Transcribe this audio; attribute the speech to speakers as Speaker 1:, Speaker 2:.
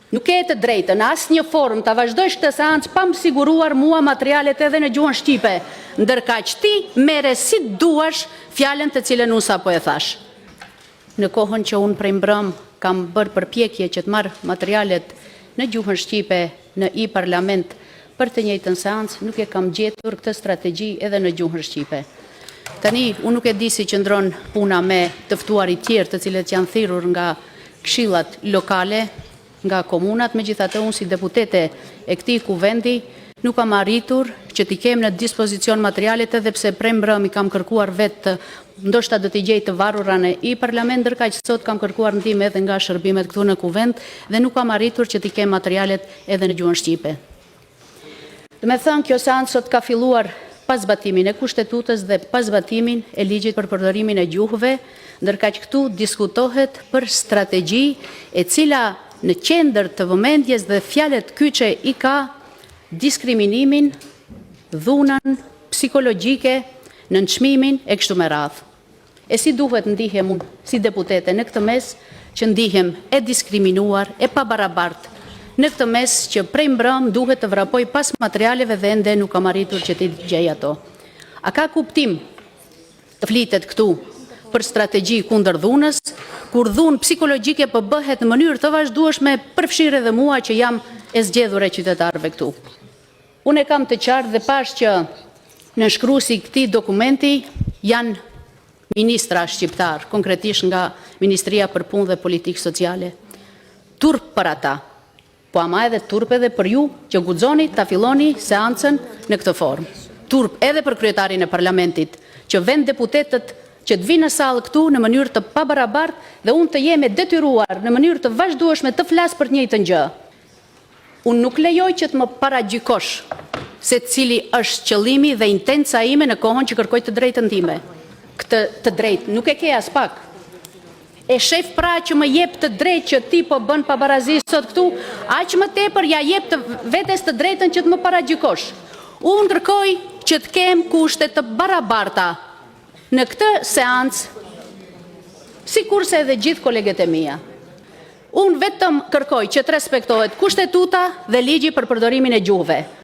Speaker 1: Nuk e të drejtën, asë një formë të vazhdojsh këtë seancë pa më siguruar mua materialet edhe në gjuhën shqipe, ndërka që ti mere si duash fjallën të cilën unë sa po e thash. Në kohën që unë prej mbrëm kam bërë përpjekje që të marrë materialet në gjuhën shqipe në i-parlament për të njëjtën seancë, nuk e kam gjetur këtë strategji edhe në gjuhën shqipe. Tani, unë nuk e di si qëndron puna me tëftuarit tjerë të cilët janë thirrur nga këshillat lokale, nga komunat, me gjithatë unë si deputete e këtij kuvendi, nuk kam arritur që t'i kem në dispozicion materialet edhe pse prej mbrëmi kam kërkuar vetë, ndoshta do t'i gjej të varura në i-parlament, ndërkaq që sot kam kërkuar ndihmë edhe nga shërbimet këtu në kuvend dhe nuk kam arritur që t'i kem materialet edhe në gjuhën shqipe. Do me thënë, kjo seancë sot ka filluar pas zbatimin e kushtetutës dhe pas zbatimin e ligjit për përdorimin e gjuhëve, ndërkaq këtu diskutohet për strategji e cila në qendër të vëmendjes dhe fjalët kyçe i ka diskriminimin, dhunën psikologjike, nënçmimin e kështu me radhë. E si duhet ndihem unë si deputete në këtë mes që ndihem e diskriminuar, e pabarabartë, në këtë mes që prej mbrëm duhet të vrapoj pas materialeve dhe ende nuk kam arritur që t'i gjej ato. A ka kuptim të flitet këtu për strategji kundër dhunës, kur dhunë psikologjike bëhet në mënyrë të vazhdueshme përfshirë edhe mua që jam e zgjedhur e qytetarëve këtu. Unë e kam të qartë dhe pash që në shkruesi këtij dokumenti janë ministra shqiptar, konkretisht nga Ministria për Punë dhe Politikë Sociale. Turp për ata, po ama edhe turp edhe për ju që guxoni ta filloni seancën në këtë formë. Turp edhe për kryetarin e parlamentit, që vend deputetët që të vinë në sallë këtu në mënyrë të pabarabartë dhe unë të jemi detyruar në mënyrë të vazhdueshme të flas për të njëjtën gjë. Unë nuk lejoj që të më paragjykosh se cili është qëllimi dhe intenca ime në kohën që kërkoj të drejtën time. Këtë të drejtë nuk e ke as pak. E shef pra që më jep të drejtë që ti po bën pabarazi sot këtu, aq më tepër ja jep të vetes të drejtën që të më paragjykosh. Unë kërkoj që të kem kushte të barabarta në këtë seancë, sikurse edhe gjithë kolegët e mia. Unë vetëm kërkoj që të respektohet kushtetuta dhe ligji për përdorimin e gjuhëve.